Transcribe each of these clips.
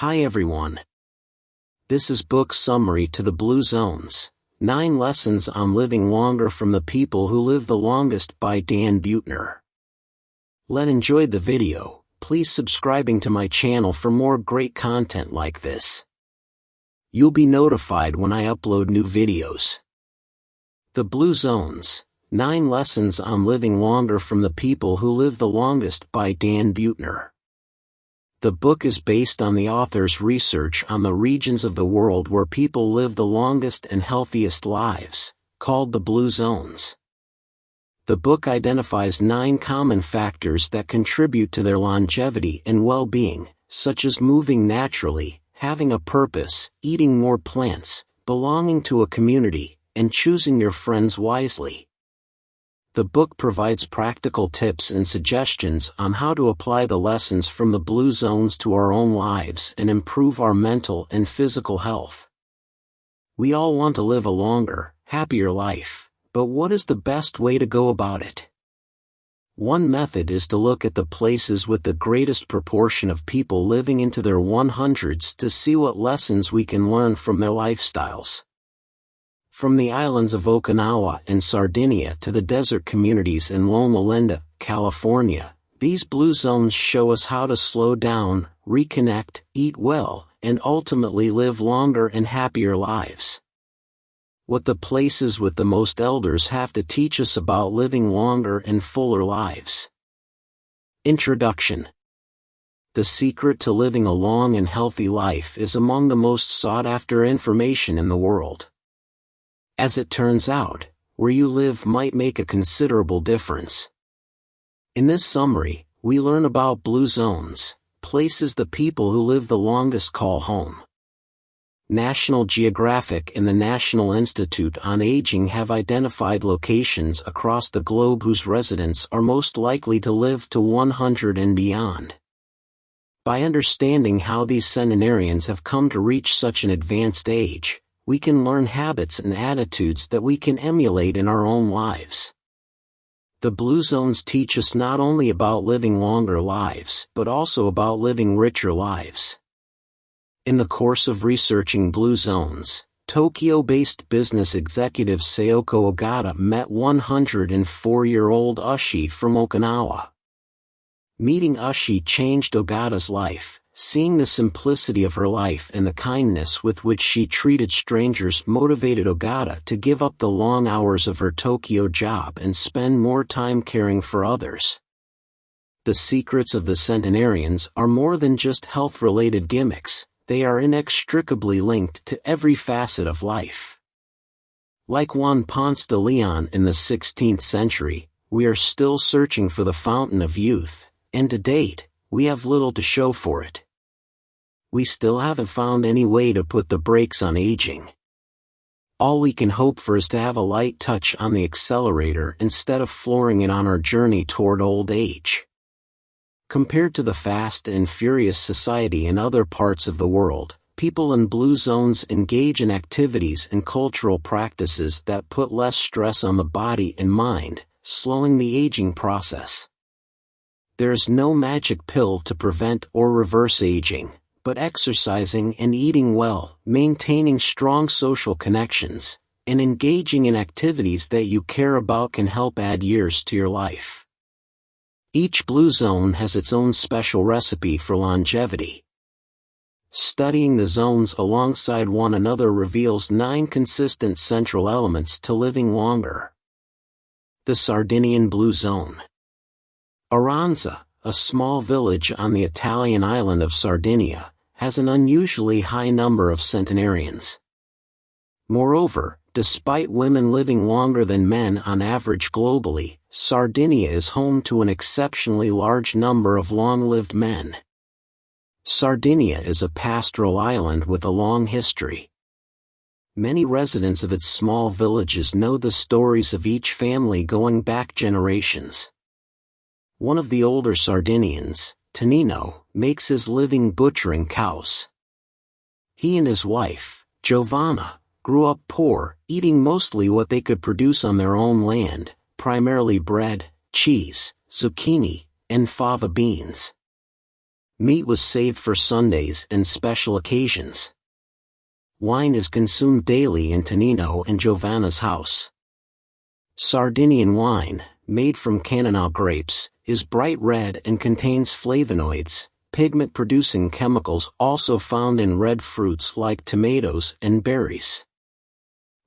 Hi everyone. This is book summary to The Blue Zones, 9 Lessons on Living Longer from the People Who Live the Longest by Dan Buettner. Let's enjoy the video. Please subscribing to my channel for more great content like this. You'll be notified when I upload new videos. The Blue Zones, 9 Lessons on Living Longer from the People Who Live the Longest by Dan Buettner. The book is based on the author's research on the regions of the world where people live the longest and healthiest lives, called the Blue Zones. The book identifies 9 common factors that contribute to their longevity and well-being, such as moving naturally, having a purpose, eating more plants, belonging to a community, and choosing your friends wisely. The book provides practical tips and suggestions on how to apply the lessons from the Blue Zones to our own lives and improve our mental and physical health. We all want to live a longer, happier life, but what is the best way to go about it? One method is to look at the places with the greatest proportion of people living into their 100s to see what lessons we can learn from their lifestyles. From the islands of Okinawa and Sardinia to the desert communities in Loma Linda, California, these Blue Zones show us how to slow down, reconnect, eat well, and ultimately live longer and happier lives. What the places with the most elders have to teach us about living longer and fuller lives. Introduction. The secret to living a long and healthy life is among the most sought-after information in the world. As it turns out, where you live might make a considerable difference. In this summary, we learn about Blue Zones, places the people who live the longest call home. National Geographic and the National Institute on Aging have identified locations across the globe whose residents are most likely to live to 100 and beyond. By understanding how these centenarians have come to reach such an advanced age, we can learn habits and attitudes that we can emulate in our own lives. The Blue Zones teach us not only about living longer lives, but also about living richer lives. In the course of researching Blue Zones, Tokyo-based business executive Sayoko Ogata met 104-year-old Ushi from Okinawa. Meeting Ushi changed Ogata's life. Seeing the simplicity of her life and the kindness with which she treated strangers motivated Ogata to give up the long hours of her Tokyo job and spend more time caring for others. The secrets of the centenarians are more than just health-related gimmicks, they are inextricably linked to every facet of life. Like Juan Ponce de Leon in the 16th century, we are still searching for the fountain of youth, and to date, we have little to show for it. We still haven't found any way to put the brakes on aging. All we can hope for is to have a light touch on the accelerator instead of flooring it on our journey toward old age. Compared to the fast and furious society in other parts of the world, people in Blue Zones engage in activities and cultural practices that put less stress on the body and mind, slowing the aging process. There is no magic pill to prevent or reverse aging, but exercising and eating well, maintaining strong social connections, and engaging in activities that you care about can help add years to your life. Each Blue Zone has its own special recipe for longevity. Studying the zones alongside one another reveals 9 consistent central elements to living longer. The Sardinian Blue Zone. Aranza, a small village on the Italian island of Sardinia, has an unusually high number of centenarians. Moreover, despite women living longer than men on average globally, Sardinia is home to an exceptionally large number of long-lived men. Sardinia is a pastoral island with a long history. Many residents of its small villages know the stories of each family going back generations. One of the older Sardinians, Tonino, makes his living butchering cows. He and his wife, Giovanna, grew up poor, eating mostly what they could produce on their own land, primarily bread, cheese, zucchini, and fava beans. Meat was saved for Sundays and special occasions. Wine is consumed daily in Tonino and Giovanna's house. Sardinian wine, made from Cannonau grapes, is bright red and contains flavonoids, pigment-producing chemicals also found in red fruits like tomatoes and berries.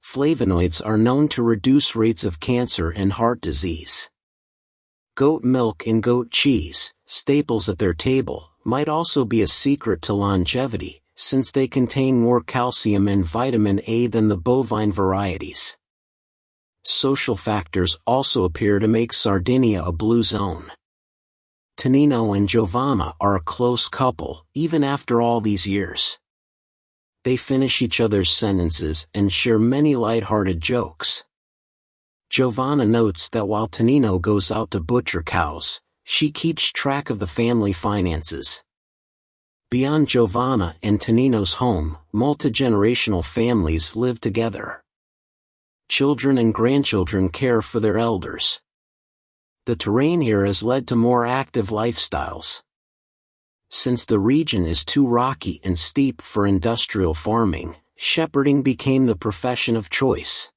Flavonoids are known to reduce rates of cancer and heart disease. Goat milk and goat cheese, staples at their table, might also be a secret to longevity, since they contain more calcium and vitamin A than the bovine varieties. Social factors also appear to make Sardinia a blue zone. Tonino and Giovanna are a close couple, even after all these years. They finish each other's sentences and share many light-hearted jokes. Giovanna notes that while Tonino goes out to butcher cows, she keeps track of the family finances. Beyond Giovanna and Tonino's home, multi-generational families live together. Children and grandchildren care for their elders. The terrain here has led to more active lifestyles. Since the region is too rocky and steep for industrial farming, shepherding became the profession of choice.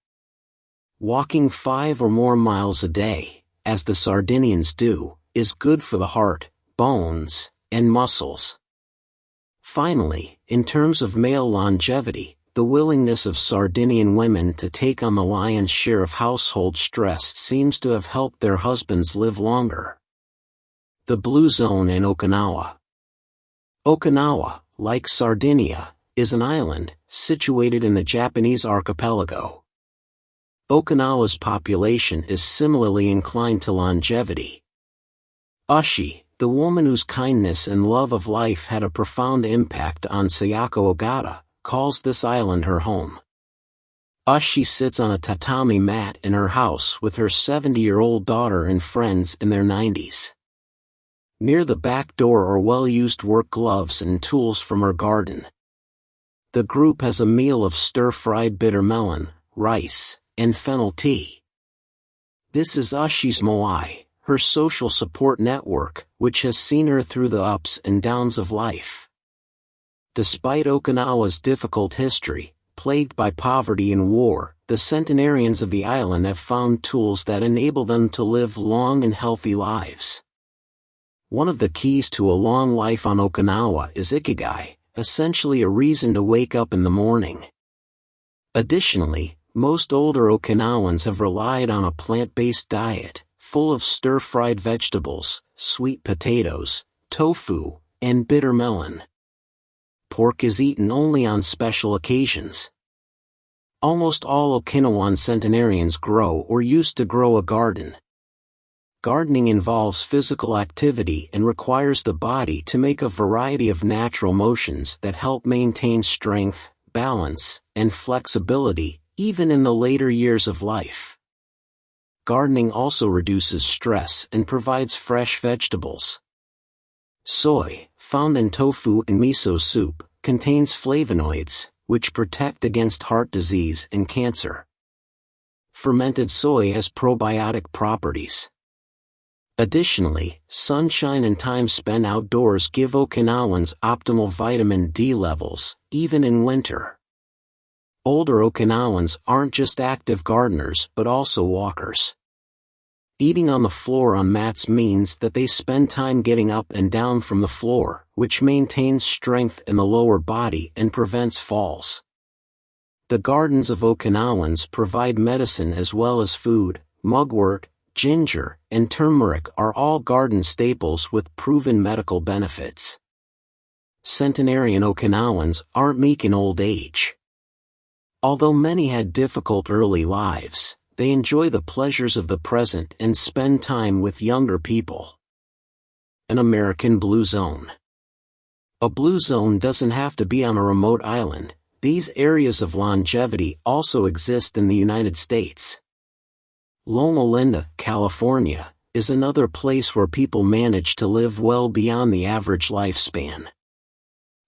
Walking 5 or more miles a day, as the Sardinians do, is good for the heart, bones, and muscles. Finally, in terms of male longevity, the willingness of Sardinian women to take on the lion's share of household stress seems to have helped their husbands live longer. The Blue Zone in Okinawa. Okinawa, like Sardinia, is an island, situated in the Japanese archipelago. Okinawa's population is similarly inclined to longevity. Ushi, the woman whose kindness and love of life had a profound impact on Sayako Ogata, calls this island her home. Ushi sits on a tatami mat in her house with her 70-year-old daughter and friends in their 90s. Near the back door are well-used work gloves and tools from her garden. The group has a meal of stir-fried bitter melon, rice, and fennel tea. This is Ushi's moai, her social support network, which has seen her through the ups and downs of life. Despite Okinawa's difficult history, plagued by poverty and war, the centenarians of the island have found tools that enable them to live long and healthy lives. One of the keys to a long life on Okinawa is ikigai, essentially a reason to wake up in the morning. Additionally, most older Okinawans have relied on a plant-based diet, full of stir-fried vegetables, sweet potatoes, tofu, and bitter melon. Pork is eaten only on special occasions. Almost all Okinawan centenarians grow or used to grow a garden. Gardening involves physical activity and requires the body to make a variety of natural motions that help maintain strength, balance, and flexibility, even in the later years of life. Gardening also reduces stress and provides fresh vegetables. Soy, found in tofu and miso soup, contains flavonoids, which protect against heart disease and cancer. Fermented soy has probiotic properties. Additionally, sunshine and time spent outdoors give Okinawans optimal vitamin D levels, even in winter. Older Okinawans aren't just active gardeners but also walkers. Eating on the floor on mats means that they spend time getting up and down from the floor, which maintains strength in the lower body and prevents falls. The gardens of Okinawans provide medicine as well as food. Mugwort, ginger, and turmeric are all garden staples with proven medical benefits. Centenarian Okinawans aren't meek in old age. Although many had difficult early lives, they enjoy the pleasures of the present and spend time with younger people. An American Blue Zone. A blue zone doesn't have to be on a remote island. These areas of longevity also exist in the United States. Loma Linda, California, is another place where people manage to live well beyond the average lifespan.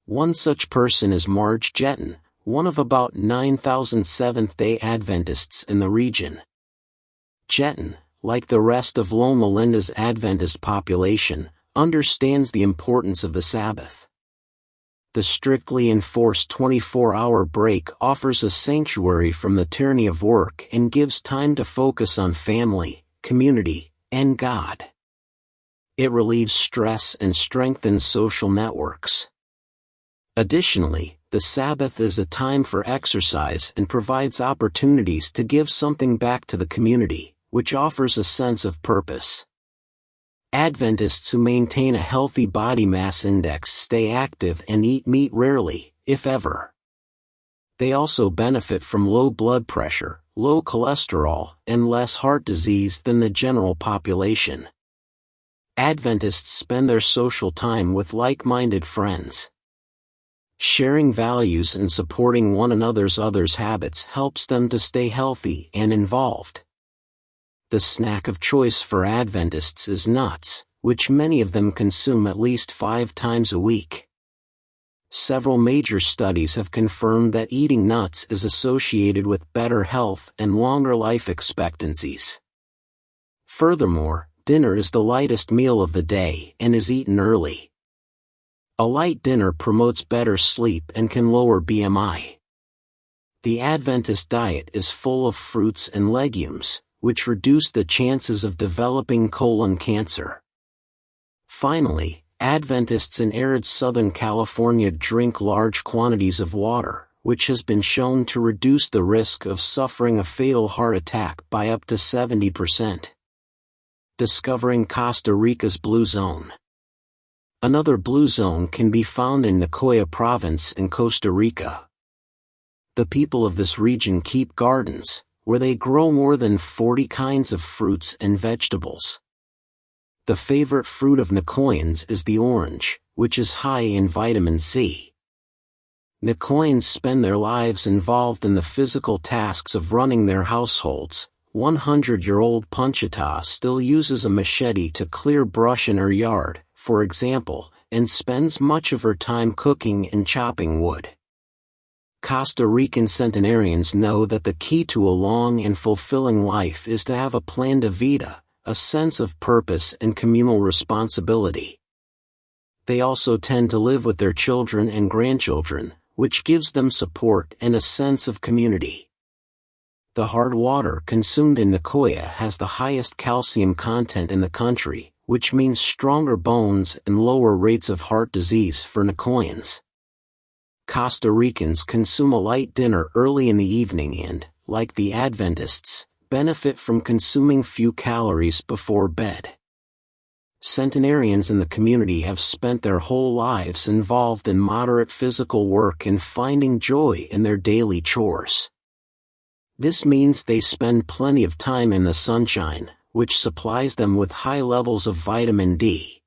One such person is Marge Jetton, one of about 9,000 Seventh-day Adventists in the region. Jetton, like the rest of Loma Linda's Adventist population, understands the importance of the Sabbath. The strictly enforced 24-hour break offers a sanctuary from the tyranny of work and gives time to focus on family, community, and God. It relieves stress and strengthens social networks. Additionally, the Sabbath is a time for exercise and provides opportunities to give something back to the community, which offers a sense of purpose. Adventists who maintain a healthy body mass index stay active and eat meat rarely, if ever. They also benefit from low blood pressure, low cholesterol, and less heart disease than the general population. Adventists spend their social time with like-minded friends. Sharing values and supporting one another's habits helps them to stay healthy and involved. The snack of choice for Adventists is nuts, which many of them consume at least 5 times a week. Several major studies have confirmed that eating nuts is associated with better health and longer life expectancies. Furthermore, dinner is the lightest meal of the day and is eaten early. A light dinner promotes better sleep and can lower BMI. The Adventist diet is full of fruits and legumes, which reduce the chances of developing colon cancer. Finally, Adventists in arid Southern California drink large quantities of water, which has been shown to reduce the risk of suffering a fatal heart attack by up to 70%. Discovering Costa Rica's Blue Zone. Another blue zone can be found in Nicoya province in Costa Rica. The people of this region keep gardens, where they grow more than 40 kinds of fruits and vegetables. The favorite fruit of Nicoyans is the orange, which is high in vitamin C. Nicoyans spend their lives involved in the physical tasks of running their households. 100-year-old Punchita still uses a machete to clear brush in her yard, for example, and spends much of her time cooking and chopping wood. Costa Rican centenarians know that the key to a long and fulfilling life is to have a plan de vida, a sense of purpose and communal responsibility. They also tend to live with their children and grandchildren, which gives them support and a sense of community. The hard water consumed in Nicoya has the highest calcium content in the country, which means stronger bones and lower rates of heart disease for Nicoyans. Costa Ricans consume a light dinner early in the evening and, like the Adventists, benefit from consuming few calories before bed. Centenarians in the community have spent their whole lives involved in moderate physical work and finding joy in their daily chores. This means they spend plenty of time in the sunshine, which supplies them with high levels of vitamin D.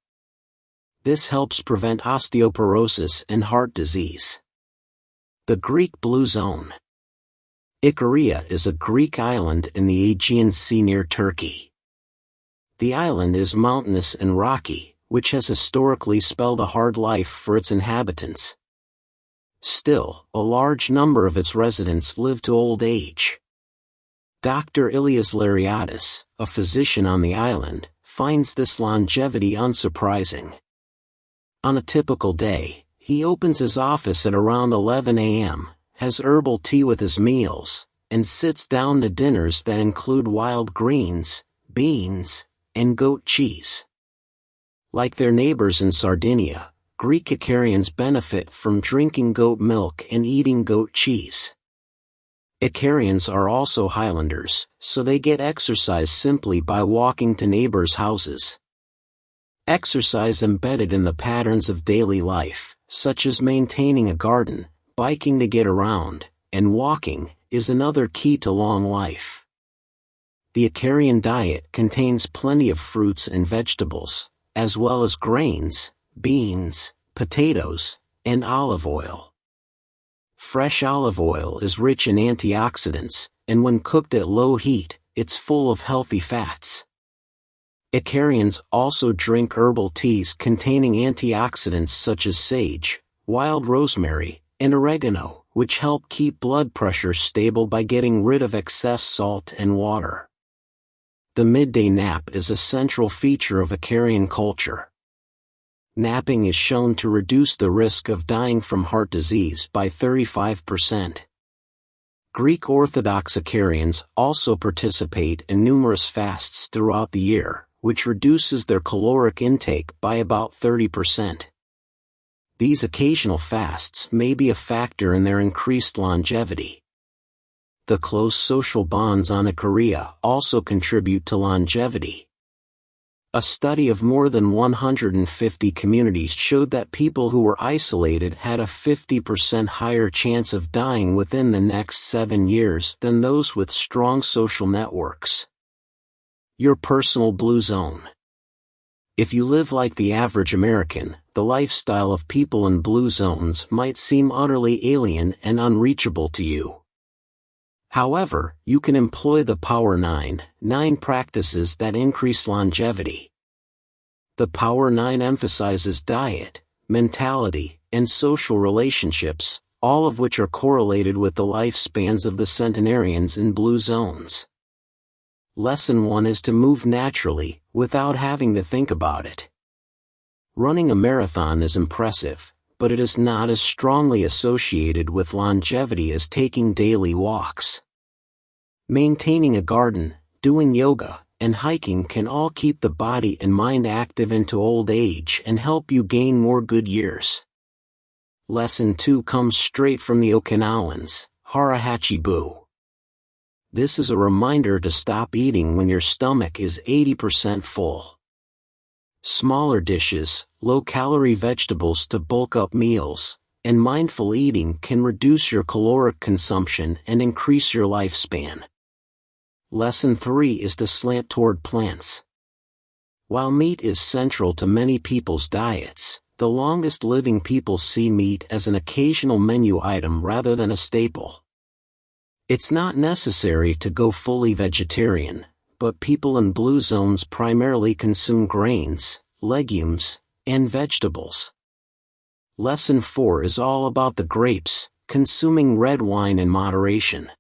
This helps prevent osteoporosis and heart disease. The Greek Blue Zone. Icaria is a Greek island in the Aegean Sea near Turkey. The island is mountainous and rocky, which has historically spelled a hard life for its inhabitants. Still, a large number of its residents live to old age. Dr. Ilias Lariadis, a physician on the island, finds this longevity unsurprising. On a typical day, he opens his office at around 11 a.m., has herbal tea with his meals, and sits down to dinners that include wild greens, beans, and goat cheese. Like their neighbors in Sardinia, Greek Icarians benefit from drinking goat milk and eating goat cheese. Icarians are also Highlanders, so they get exercise simply by walking to neighbors' houses. Exercise embedded in the patterns of daily life, such as maintaining a garden, biking to get around, and walking, is another key to long life. The Icarian diet contains plenty of fruits and vegetables, as well as grains, beans, potatoes, and olive oil. Fresh olive oil is rich in antioxidants, and when cooked at low heat, it's full of healthy fats. Icarians also drink herbal teas containing antioxidants such as sage, wild rosemary, and oregano, which help keep blood pressure stable by getting rid of excess salt and water. The midday nap is a central feature of Icarian culture. Napping is shown to reduce the risk of dying from heart disease by 35%. Greek Orthodox Icarians also participate in numerous fasts throughout the year, which reduces their caloric intake by about 30%. These occasional fasts may be a factor in their increased longevity. The close social bonds on Icaria also contribute to longevity. A study of more than 150 communities showed that people who were isolated had a 50% higher chance of dying within the next 7 years than those with strong social networks. Your personal blue zone. If you live like the average American, the lifestyle of people in blue zones might seem utterly alien and unreachable to you. However, you can employ the Power 9 practices that increase longevity. The Power 9 emphasizes diet, mentality, and social relationships, all of which are correlated with the lifespans of the centenarians in blue zones. Lesson 1 is to move naturally, without having to think about it. Running a marathon is impressive, but it is not as strongly associated with longevity as taking daily walks. Maintaining a garden, doing yoga, and hiking can all keep the body and mind active into old age and help you gain more good years. Lesson 2 comes straight from the Okinawans, Harahachi-bu. This is a reminder to stop eating when your stomach is 80% full. Smaller dishes, low-calorie vegetables to bulk up meals, and mindful eating can reduce your caloric consumption and increase your lifespan. Lesson 3 is to slant toward plants. While meat is central to many people's diets, the longest living people see meat as an occasional menu item rather than a staple. It's not necessary to go fully vegetarian, but people in blue zones primarily consume grains, legumes, and vegetables. Lesson 4 is all about the grapes, consuming red wine in moderation.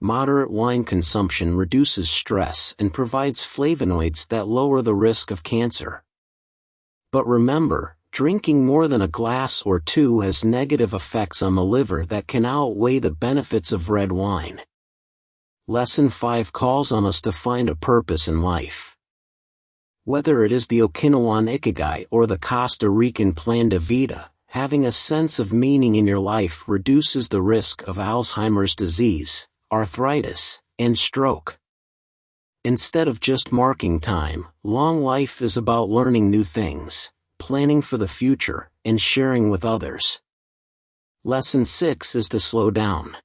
Moderate wine consumption reduces stress and provides flavonoids that lower the risk of cancer. But remember, drinking more than a glass or two has negative effects on the liver that can outweigh the benefits of red wine. Lesson 5 calls on us to find a purpose in life. Whether it is the Okinawan Ikigai or the Costa Rican Plan de Vida, having a sense of meaning in your life reduces the risk of Alzheimer's disease, arthritis, and stroke. Instead of just marking time, long life is about learning new things, planning for the future, and sharing with others. Lesson 6 is to slow down.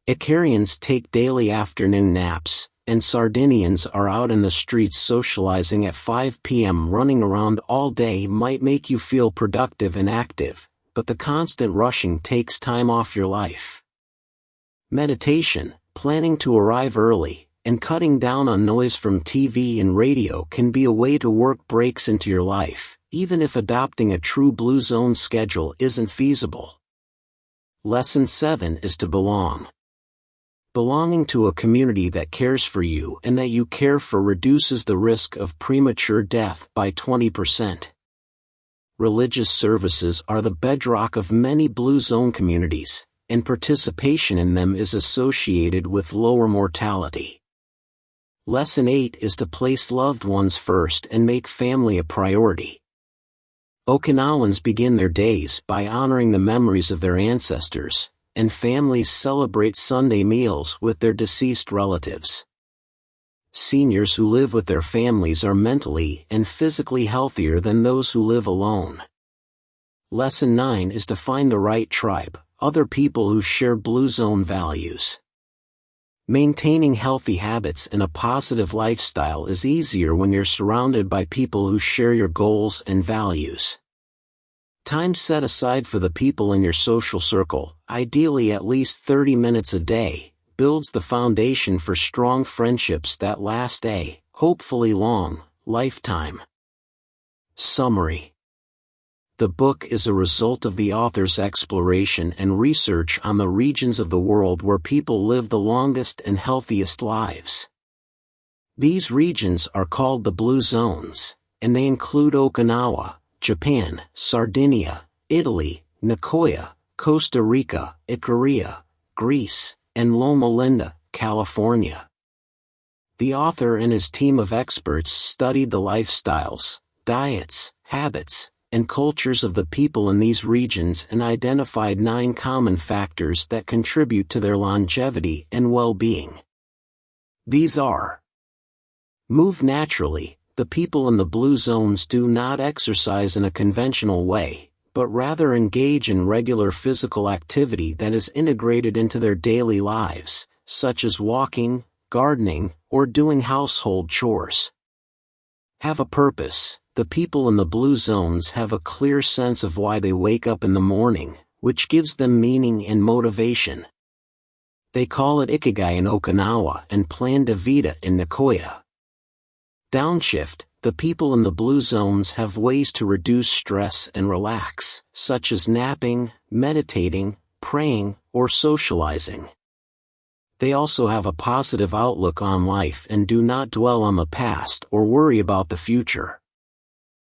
Icarians take daily afternoon naps, and Sardinians are out in the streets socializing at 5 p.m. Running around all day might make you feel productive and active, but the constant rushing takes time off your life. Meditation, planning to arrive early, and cutting down on noise from TV and radio can be a way to work breaks into your life, even if adopting a true blue zone schedule isn't feasible. Lesson 7 is to belong. Belonging to a community that cares for you and that you care for reduces the risk of premature death by 20%. Religious services are the bedrock of many blue zone communities, and participation in them is associated with lower mortality. Lesson 8 is to place loved ones first and make family a priority. Okinawans begin their days by honoring the memories of their ancestors, and families celebrate Sunday meals with their deceased relatives. Seniors who live with their families are mentally and physically healthier than those who live alone. Lesson 9 is to find the right tribe, other people who share blue zone values. Maintaining healthy habits and a positive lifestyle is easier when you're surrounded by people who share your goals and values. Time set aside for the people in your social circle, ideally at least 30 minutes a day, builds the foundation for strong friendships that last a, hopefully long, lifetime. Summary. The book is a result of the author's exploration and research on the regions of the world where people live the longest and healthiest lives. These regions are called the Blue Zones, and they include Okinawa, Japan, Sardinia, Italy, Nicoya, Costa Rica, Icaria, Greece, and Loma Linda, California. The author and his team of experts studied the lifestyles, diets, habits, and cultures of the people in these regions and identified 9 common factors that contribute to their longevity and well-being. These are: move naturally. The people in the blue zones do not exercise in a conventional way, but rather engage in regular physical activity that is integrated into their daily lives, such as walking, gardening, or doing household chores. Have a purpose. The people in the blue zones have a clear sense of why they wake up in the morning, which gives them meaning and motivation. They call it Ikigai in Okinawa and Plan de Vida in Nicoya. Downshift. The people in the blue zones have ways to reduce stress and relax, such as napping, meditating, praying, or socializing. They also have a positive outlook on life and do not dwell on the past or worry about the future.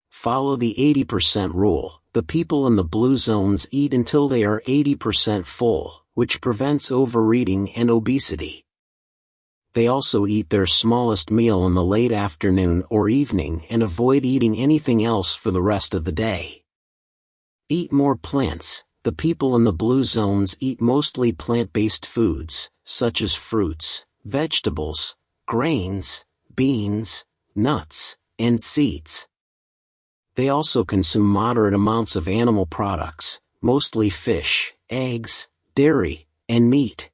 Follow the 80% rule. The people in the blue zones eat until they are 80% full, which prevents overeating and obesity. They also eat their smallest meal in the late afternoon or evening and avoid eating anything else for the rest of the day. Eat more plants. The people in the blue zones eat mostly plant-based foods, such as fruits, vegetables, grains, beans, nuts, and seeds. They also consume moderate amounts of animal products, mostly fish, eggs, dairy, and meat.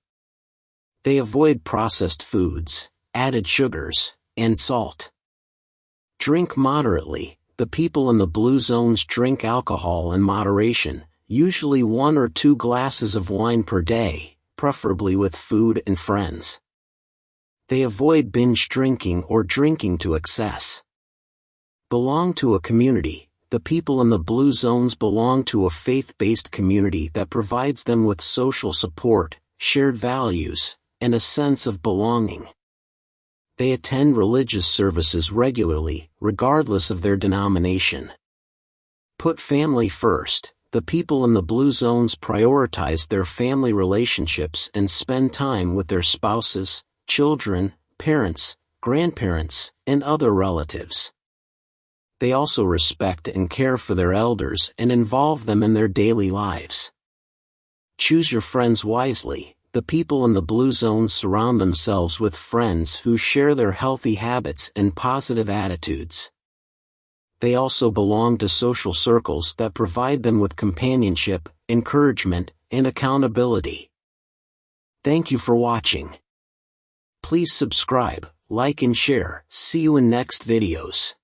They avoid processed foods, added sugars, and salt. Drink moderately. The people in the blue zones drink alcohol in moderation, usually 1 or 2 glasses of wine per day, preferably with food and friends. They avoid binge drinking or drinking to excess. Belong to a community. The people in the blue zones belong to a faith-based community that provides them with social support, shared values, and a sense of belonging. They attend religious services regularly, regardless of their denomination. Put family first. The people in the blue zones prioritize their family relationships and spend time with their spouses, children, parents, grandparents, and other relatives. They also respect and care for their elders and involve them in their daily lives. Choose your friends wisely. The people in the blue zones surround themselves with friends who share their healthy habits and positive attitudes. They also belong to social circles that provide them with companionship, encouragement, and accountability. Thank you for watching. Please subscribe, like and share. See you in next videos.